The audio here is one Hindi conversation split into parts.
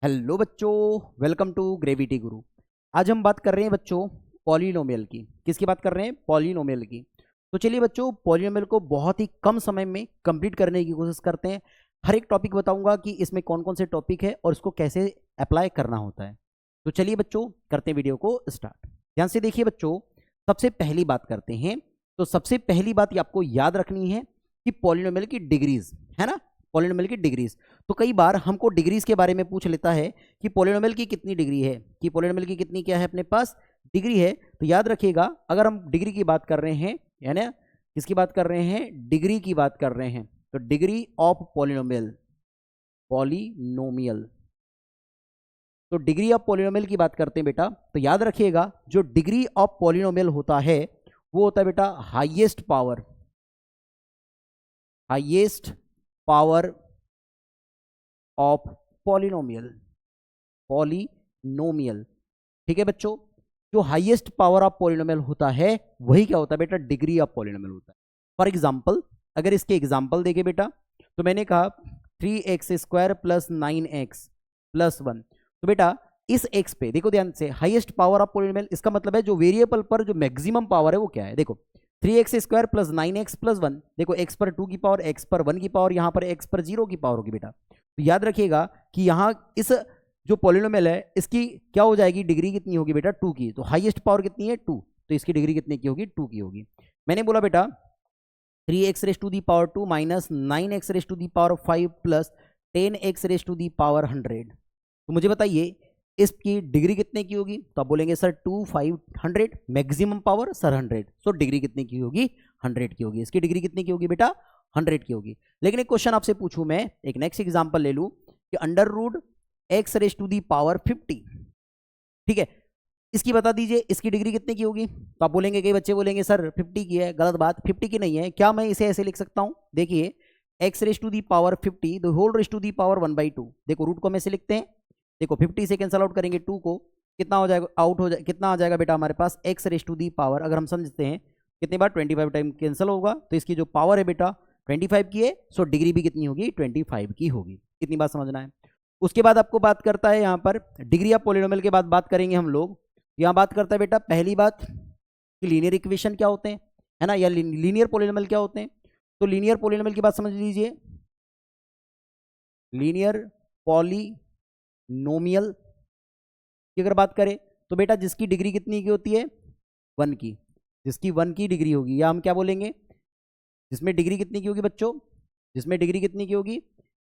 हेलो बच्चों, वेलकम टू ग्रेविटी गुरु। आज हम बात कर रहे हैं बच्चों पॉलिनोमियल की। किसकी बात कर रहे हैं? पॉलिनोमियल की। तो चलिए बच्चों, पॉलिनोमियल को बहुत ही कम समय में कंप्लीट करने की कोशिश करते हैं। हर एक टॉपिक बताऊंगा कि इसमें कौन कौन से टॉपिक है और इसको कैसे अप्लाई करना होता है। तो चलिए बच्चों, करते हैं वीडियो को स्टार्ट। ध्यान से देखिए बच्चों, सबसे पहली बात करते हैं। तो सबसे पहली बात ये आपको याद रखनी है कि पॉलिनोमियल की डिग्रीज है ना, पॉलिनोमियल की डिग्रीज। तो कई बार हमको डिग्रीज के बारे में पूछ लेता है कि पॉलिनोमियल की कितनी डिग्री है, कि पॉलिनोमियल की कितनी क्या है अपने पास डिग्री है। तो याद रखिएगा, अगर हम डिग्री की बात कर रहे हैं, यानी किसकी बात कर रहे हैं? डिग्री की बात कर रहे हैं। तो डिग्री ऑफ पॉलिनोमियल, पॉलिनोमियल, तो डिग्री ऑफ पॉलिनोमियल की बात करते हैं बेटा। तो याद रखिएगा, जो डिग्री ऑफ पॉलिनोमियल होता है वो होता है बेटा highest power, highest power of polynomial, polynomial. ठीक है बच्चों, जो हाईएस्ट पावर ऑफ पॉलिनोमियल होता है वही क्या होता है बेटा? डिग्री ऑफ पॉलिनोमियल होता है। फॉर एग्जांपल, अगर इसके एग्जांपल देखे बेटा, तो मैंने कहा 3x² प्लस 9x प्लस 1। तो बेटा इस x पे देखो ध्यान से, हाईएस्ट पावर ऑफ पॉलिनोमियल, इसका मतलब है जो वेरिएबल पर जो मैक्सिमम पावर है वो क्या है। देखो 3x² प्लस 9x प्लस 1, देखो x पर 2 की पावर, x पर 1 की पावर, यहाँ पर x पर 0 की पावर होगी बेटा। तो याद रखिएगा कि यहाँ इस जो पॉलिनोमियल है इसकी क्या हो जाएगी? डिग्री कितनी होगी बेटा? 2 की। तो हाईएस्ट पावर कितनी है? 2। तो इसकी डिग्री कितने की होगी? 2 की होगी। मैंने बोला बेटा 3x⁻² minus 9x⁻5 plus 10x⁻100। तो मुझे बताइए इसकी डिग्री कितने की होगी? तो आप बोलेंगे sir 2 5 100, maximum power sir 100, so degree कितने की होगी? 100 की होगी। इसकी डिग्री कितने की होगी बेटा? 100 की होगी। लेकिन एक क्वेश्चन आपसे पूछूं मैं, एक नेक्स्ट एग्जांपल ले लूं कि √x⁻50, ठीक है, इसकी बता दीजिए इसकी डिग्री कितने की होगी। तो आप बोलेंगे, कई बच्चे बोलेंगे सर 50 की है। गलत बात, 50 की नहीं है। क्या मैं इसे ऐसे लिख सकता हूं? देखिए x⁻50 the whole raise to the power 1/2। देखो रूट को हम ऐसे लिखते हैं। देखो 50 से कैंसिल आउट करेंगे 2 को, कितना हो जाएगा? आउट हो जाए, कितना आ जाएगा बेटा हमारे पास? x⁻, अगर हम समझते हैं कितने बार 25 टाइम कैंसिल होगा, तो इसकी जो पावर है बेटा 25 की है, सो डिग्री भी कितनी होगी? 25 की होगी। कितनी बात समझना है। उसके बाद आपको बात करता है यहाँ पर डिग्री ऑफ पॉलिनोमियल के बाद बात करेंगे हम लोग। यहाँ बात करता है बेटा पहली बात कि लीनियर इक्वेशन क्या होते हैं, है ना, या लीनियर पॉलिनोमियल क्या होते हैं। तो लीनियर पॉलिनोमियल की बात समझ लीजिए। लीनियर पॉलिनोमियल की अगर बात करें तो बेटा जिसकी डिग्री कितनी की होती है? 1 की। जिसकी 1 की डिग्री होगी, या हम क्या बोलेंगे, जिसमें डिग्री कितनी की होगी बच्चों? जिसमें डिग्री कितनी की होगी,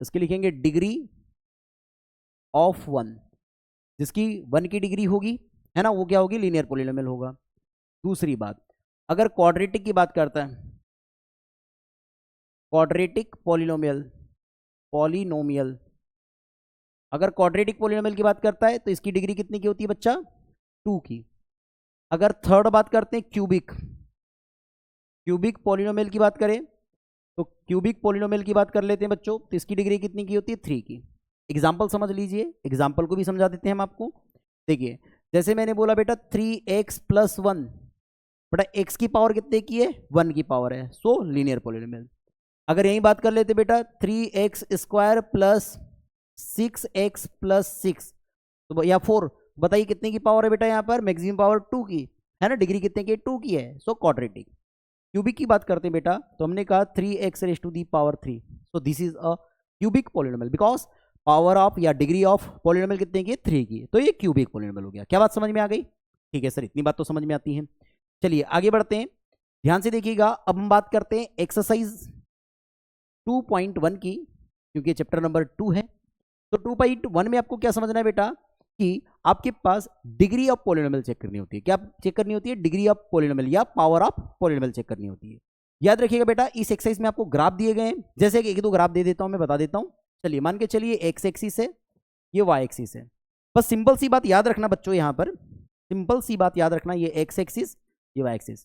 इसके लिखेंगे डिग्री ऑफ 1। जिसकी 1 की डिग्री होगी, है ना, वो क्या होगी? लीनियर पॉलिनोमियल होगा। दूसरी बात, अगर क्वाड्रेटिक की बात करता है, क्वाड्रेटिक पॉलिनोमियल, पॉलिनोमियल, अगर क्वाड्रेटिक पॉलिनोमियल की बात करता है तो इसकी डिग्री कितनी की होती है बच्चा? 2 की। अगर थर्ड बात करते हैं क्यूबिक, क्यूबिक पॉलिनोमियल की बात करें तो क्यूबिक पॉलिनोमियल की बात कर लेते हैं बच्चों, तो इसकी डिग्री कितनी की होती है? 3 की। एग्जाम्पल समझ लीजिए, एग्जाम्पल को भी समझा देते हैं हम आपको। देखिए जैसे मैंने बोला बेटा 3x प्लस 1, बेटा x की पावर कितने की है? 1 की पावर है, सो लीनियर पॉलिनोमियल। अगर यही बात कर लेते बेटा 3x² प्लस 6x प्लस 6, तो या 4, बताइए कितने की पावर है बेटा? यहाँ पर मैक्सिमम पावर 2 की, है ना, डिग्री कितने की? 2 की है, सो क्वाड्रेटिक। क्यूबिक की बात करते हैं बेटा, तो हमने कहा 3x⁻3, so this is a cubic polynomial because power of या डिग्री ऑफ पॉलिनोमियल कितने की? 3 की। तो ये क्यूबिक पॉलिनोमियल हो गया। क्या बात समझ में आ गई? ठीक है सर, इतनी बात तो समझ में आती है। चलिए आगे बढ़ते हैं, ध्यान से देखिएगा। अब हम बात करते हैं एक्सरसाइज 2.1 की, क्योंकि चैप्टर नंबर 2 है। तो 2.1 में आपको क्या समझना है बेटा कि आपके पास डिग्री ऑफ पॉलिनोमियल चेक करनी होती है। क्या चेक करनी होती है? डिग्री ऑफ पॉलिनोमियल या पावर ऑफ पॉलिनोमियल चेक करनी होती है। याद रखिएगा बेटा, इस एक्सरसाइज में आपको ग्राफ दिए गए हैं, जैसे कि एक दो ग्राफ दे देता हूं, मैं बता देता हूं। चलिए मान के चलिए एक्स एक्सिस है, ये वाई एक्सिस है। बस सिंपल सी बात याद रखना बच्चों, यहां पर सिंपल सी बात याद रखना, ये एक्स एक्सिस, ये वाई एक्सिस,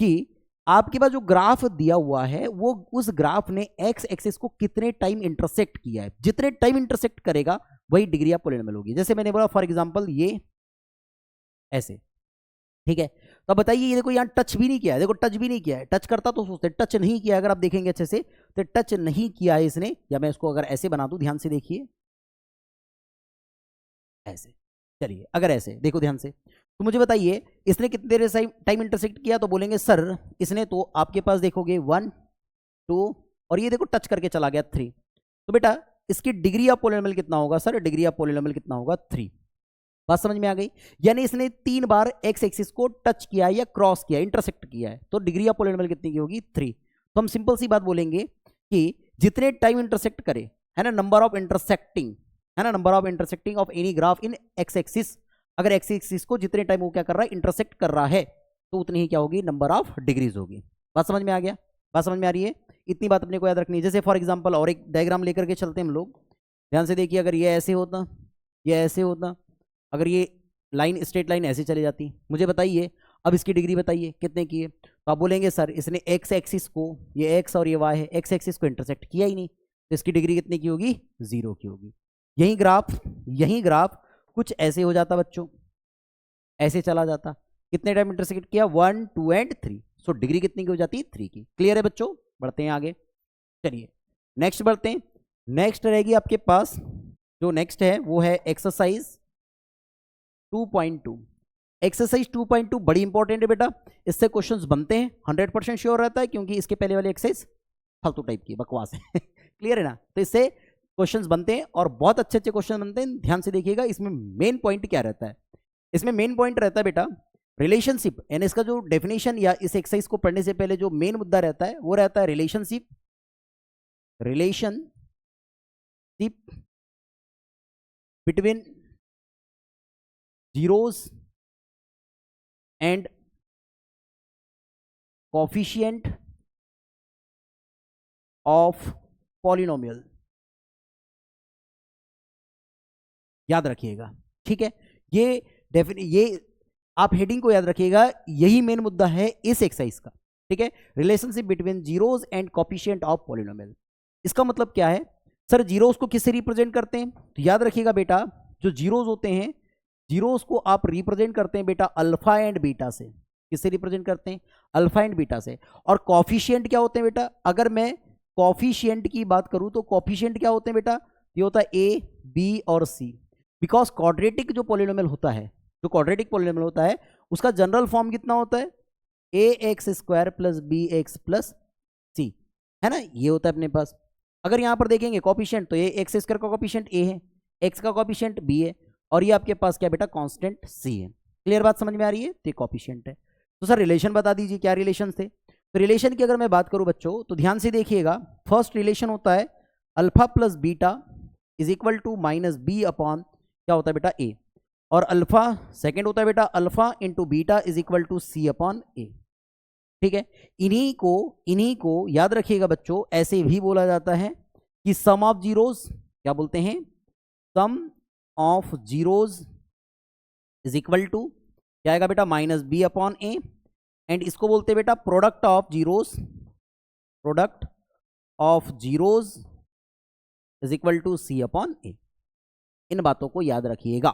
कि आपके पास जो ग्राफ दिया हुआ है वो उस ग्राफ ने एक्स एक्सिस को कितने टाइम इंटरसेक्ट किया है। जितने टाइम इंटरसेक्ट करेगा वही डिग्री ऑफ पॉलिनोमियल होगी। जैसे मैंने बोला फॉर एग्जांपल ये ऐसे, ठीक है। तो अब बताइए, ये देखो यहाँ टच भी नहीं किया है, देखो टच भी नहीं किया है। टच करता तो सोचते, टच नहीं किया। अगर आप देखेंगे अच्छे से तो टच नहीं किया है इसने, या मैं इसको अगर ऐसे बना दूं, ध्यान से देखिए, ऐसे। चलिए अगर ऐसे देखो ध्यान से, तो मुझे बताइए इसने कितनी देर टाइम इंटरसेक्ट किया, तो बोलेंगे सर इसने तो आपके पास देखोगे 1 2 और ये देखो टच करके चला गया 3, तो बेटा इसकी डिग्री ऑफ पॉलिनोमियल कितना होगा सर, डिग्री ऑफ पॉलिनोमियल कितना होगा 3। बात समझ में आ गई, यानी इसने 3 बार एक्स एक्सिस को टच किया या क्रॉस किया, इंटरसेक्ट किया है, तो डिग्री ऑफ पॉलिनोमियल कितनी की होगी 3। तो हम सिंपल सी बात बोलेंगे कि जितने टाइम इंटरसेक्ट करे, है ना, नंबर ऑफ इंटरसेक्टिंग, है ना, number of intersecting of any graph in x axis, अगर एक्स एक्सिस को जितने टाइम वो क्या कर रहा है, इंटरसेक्ट कर रहा है, तो उतनी ही क्या होगी, नंबर ऑफ डिग्रीज होगी। बात समझ में आ गया, बात समझ में आ रही है, इतनी बात अपने को याद रखनी है। जैसे फॉर एग्जांपल और एक डायग्राम लेकर के चलते हैं हम लोग, ध्यान से देखिए, अगर ये ऐसे होता, ये ऐसे होता, अगर ये लाइन स्ट्रेट लाइन ऐसे चली जाती, मुझे बताइए अब इसकी डिग्री बताइए कितने की है, तो आप बोलेंगे सर इसने एक्स एक्सिस को, ये एक्स और ये वाई है, एक्स एक्सिस को इंटरसेक्ट किया ही नहीं, तो इसकी डिग्री कितने की होगी, 0 की होगी। यही ग्राफ कुछ ऐसे हो जाता बच्चों, ऐसे चला जाता, कितने टाइम इंटरसेक्ट किया, 1 2 एंड 3, सो डिग्री कितनी की हो जाती है, 3 की। क्लियर है बच्चों, बढ़ते हैं आगे। चलिए नेक्स्ट बढ़ते हैं, नेक्स्ट रहेगी आपके पास, जो नेक्स्ट है वो है एक्सरसाइज 2.2। एक्सरसाइज 2.2 बड़ी इंपॉर्टेंट है बेटा, इससे क्वेश्चंस बनते हैं, 100% श्योर रहता है, क्योंकि इसके पहले वाली एक्सरसाइज फालतू टाइप की बकवास है क्लियर है ना, तो इससे क्वेश्चंस बनते हैं और बहुत अच्छे अच्छे क्वेश्चन बनते हैं। ध्यान से देखिएगा, इसमें मेन पॉइंट क्या रहता है, इसमें मेन पॉइंट रहता है बेटा रिलेशनशिप, यानी इसका जो डेफिनेशन या इस एक्सरसाइज को पढ़ने से पहले जो मेन मुद्दा रहता है वो रहता है relationship between zeros and coefficient of polynomial, याद रखिएगा, ठीक है। ये आप हेडिंग को याद रखिएगा, यही मेन मुद्दा है इस एक्सरसाइज का, ठीक है। Relationship between zeros and coefficient of polynomial, इसका मतलब क्या है सर, जीरोस को किससे रिप्रेजेंट करते हैं, तो याद रखिएगा बेटा जो जीरोस होते हैं, जीरोस को आप रिप्रेजेंट करते हैं बेटा अल्फा एंड बीटा से, किससे रिप्रेजेंट करते हैं, अल्फा एंड बीटा से। और कोफिशिएंट क्या होते हैं बेटा, अगर मैं कोफिशिएंट की बात करूं तो कोफिशिएंट क्या होते हैं बेटा, ये होता है ए बी और सी, बिकॉज क्वाड्रेटिक जो पॉलिनोमियल होता है, जो क्वाड्रेटिक पॉलिनोमियल होता है उसका जनरल फॉर्म कितना होता है, A X square plus B X plus C, है ना, ये होता है अपने पास। अगर यहां पर देखेंगे कोफिशिएंट, तो ये एक्स स्क्वायर का कोफिशिएंट ए है, एक्स का कोफिशिएंट बी है, और ये आपके पास क्या बेटा कांस्टेंट सी है। क्लियर बात समझ में आ रही है, तो ये कोफिशिएंट है। तो सर रिलेशन बता दीजिए क्या रिलेशन थे, तो रिलेशन की अगर मैं बात करूं बच्चों, तो ध्यान से देखिएगा, फर्स्ट रिलेशन होता है alpha plus beta is equal to minus B upon क्या होता है बेटा ए, और अल्फा सेकेंड होता है बेटा alpha into beta is equal to C upon A, ठीक है। इन्हीं को याद रखिएगा बच्चों, ऐसे भी बोला जाता है कि सम ऑफ जीरोस, क्या बोलते हैं, sum of zeros is equal to क्या आएगा बेटा, minus B upon A, and इसको बोलते हैं बेटा product of zeros is equal to C upon A. इन बातों को याद रखिएगा,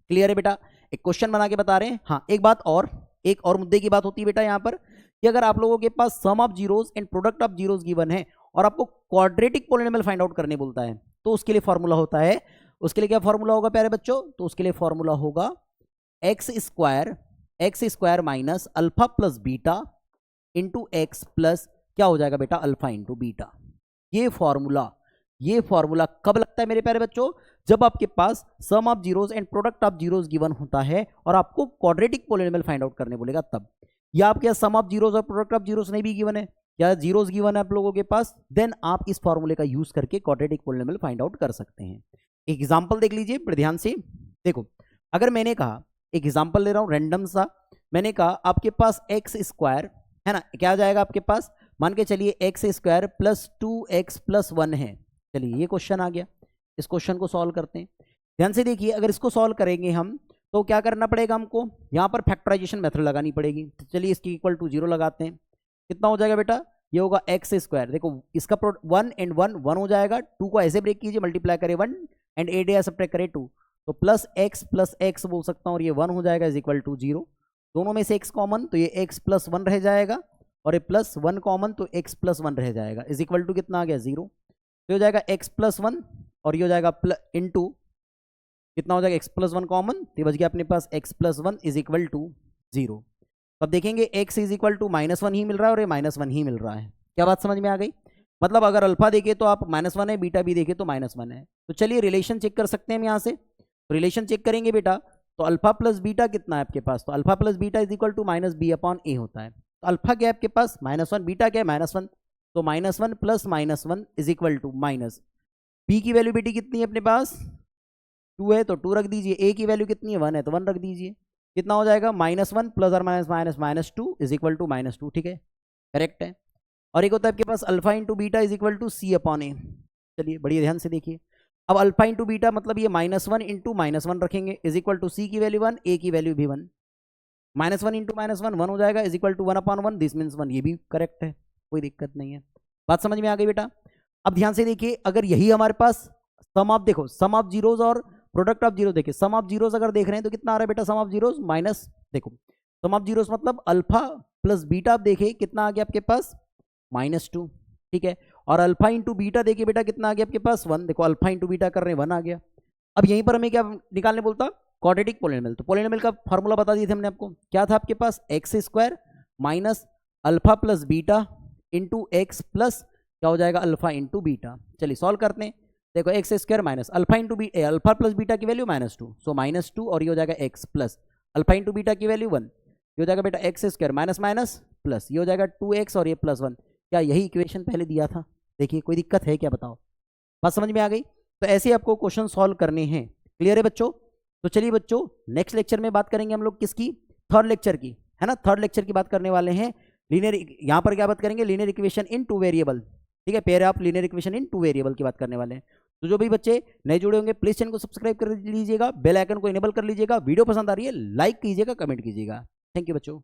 क्लियर है बेटा, एक क्वेश्चन बना के बता रहे हैं। हाँ एक और मुद्दे की बात होती है बेटा यहाँ पर, कि अगर आप लोगों के पास sum of zeros and product of zeros given है और आपको क्वाड्रेटिक पॉलिनोमियल फाइंड आउट करने बोलता है, तो उसके लिए फॉर्मूला होता है, उसके लिए क्या फॉर्मूला होगा प्यारे बच्चों, तो उसके लिए फॉर्मूला होगा X square minus alpha plus beta into X plus क्या हो जाएगा बेटा अल्फा इंटू बीटा। ये फॉर्मूला कब लगता है मेरे प्यारे बच्चों, जब आपके पास sum of zeros and product of zeros given होता है और आपको क्वाड्रेटिक पॉलिनोमियल फाइंड आउट करने बोलेगा तब। या आपके सम ऑफ जीरोस और प्रोडक्ट ऑफ जीरोस नहीं भी गिवन है, या जीरोस गिवन है आप लोगों के पास, देन आप इस फॉर्मूले का यूज करके क्वाड्रेटिक पॉलिनोमियल फाइंड आउट कर सकते हैं। एग्जाम्पल देख लीजिए बड़े ध्यान से, देखो अगर मैंने कहा, एक एग्जाम्पल ले रहा हूं रैंडम सा, मैंने कहा आपके पास एक्स स्क्वायर है ना, क्या आ जाएगा आपके पास, मान के चलिए x square plus 2x plus 1 है। चलिए ये क्वेश्चन आ गया, इस क्वेश्चन को सॉल्व करते हैं। ध्यान से देखिए, अगर इसको सॉल्व करेंगे हम तो क्या करना पड़ेगा हमको, यहाँ पर फैक्टराइजेशन मेथड लगानी पड़ेगी। तो चलिए इसकी इक्वल टू 0 लगाते हैं, कितना हो जाएगा बेटा, ये होगा एक्स स्क्वायर, देखो इसका 1 एंड 1 हो जाएगा, 2 को ऐसे ब्रेक कीजिए, मल्टीप्लाई करें 1 एंड एड या सब्ट्रैक्ट करें 2, तो प्लस एक्स बोल सकता हूँ, और ये 1 हो जाएगा इज इक्वल टू 0। दोनों में से x कॉमन, तो ये x प्लस 1 रह जाएगा, और ये प्लस 1 कॉमन, तो x प्लस 1 रह जाएगा इज इक्वल टू कितना आ गया 0। तो हो जाएगा x प्लस 1 और ये हो जाएगा इंटू कितना हो जाएगा, x+1 कॉमन, तो बच गया अपने पास x+1 इज इक्वल टू 0। अब देखेंगे x इज इक्वल टू -1 ही मिल रहा है और ये -1 ही मिल रहा है। क्या बात समझ में आ गई? मतलब अगर अल्फा देखे तो आप -1 है, बीटा भी देखे तो -1 है। तो चलिए रिलेशन चेक कर सकते हैं हम यहाँ से। रिलेशन चेक करेंगे बेटा, तो अल्फा प्लस बीटा कितना है आपके पास, तो alpha plus beta is equal to -b/a होता है। तो अल्फा क्या है आपके पास -1, बीटा क्या है -1, तो -1 plus -1 is equal to minus, B की वैल्यू बेटी कितनी है अपने पास 2 है तो 2 रख दीजिए, ए की वैल्यू कितनी है 1 है तो 1 रख दीजिए। कितना हो जाएगा -1 प्लस और -2 इज इक्वल टू -2, ठीक है, करेक्ट है। और एक होता है आपके पास alpha into beta is equal to c/a। चलिए बड़ी ध्यान से देखिए, अब अल्फा इंटू बीटा मतलब ये -1 इंटू -1 रखेंगे इज इक्वल टू सी की वैल्यू 1, ए की वैल्यू भी 1, -1 इंटू -1 1 हो जाएगा is equal to 1/1, this means 1, ये भी करेक्ट है, कोई दिक्कत नहीं है। बात समझ में आ गई बेटा? अब ध्यान से देखिए, अगर यही हमारे पास सम ऑफ, देखो सम ऑफ जीरोज और प्रोडक्ट ऑफ जीरो, देखिए सम ऑफ जीरोज अगर देख रहे हैं तो कितना आ रहा है बेटा, सम ऑफ जीरोज माइनस, देखो सम ऑफ जीरोज मतलब अल्फा प्लस बीटा, आप देखिए कितना आ गया आपके पास -2, ठीक है। और अल्फा इंटू बीटा देखिए बेटा कितना आ गया आपके पास 1, देखो अल्फा इंटू बीटा कर रहे हैं 1 आ गया। अब यहीं पर हमें क्या निकालने बोलता, क्वाड्रेटिक पोलिनोमियल। तो पोलिनोमियल का फॉर्मूला बता दिए थे हमने आपको, क्या था आपके पास x² minus alpha plus beta into X plus क्या हो जाएगा अल्फा इंटू बीटा। चलिए सॉल्व करते हैं, देखो x² minus alpha into alpha plus beta की वैल्यू -2, सो -2 और ये हो जाएगा x plus alpha into beta की वैल्यू 1, ये हो जाएगा बेटा x² माइनस माइनस प्लस, ये हो जाएगा 2x और ये +1। क्या यही इक्वेशन पहले दिया था? देखिए कोई दिक्कत है क्या, बताओ, बात समझ में आ गई? तो ऐसे आपको क्वेश्चन सॉल्व करने हैं, क्लियर है बच्चों? तो चलिए बच्चों नेक्स्ट लेक्चर में बात करेंगे हम लोग किसकी, थर्ड लेक्चर की, है ना, थर्ड लेक्चर की बात करने वाले हैं लीनियर, यहाँ पर क्या बात करेंगे, लीनियर इक्वेशन इन 2 वेरिएबल, ठीक है, pair of linear equation in 2 variable की बात करने वाले हैं। तो जो भी बच्चे नए जुड़े होंगे प्लीज चैनल को सब्सक्राइब कर लीजिएगा, बेल आइकन को इनेबल कर लीजिएगा, वीडियो पसंद आ रही है लाइक कीजिएगा, कमेंट कीजिएगा। थैंक यू बच्चों।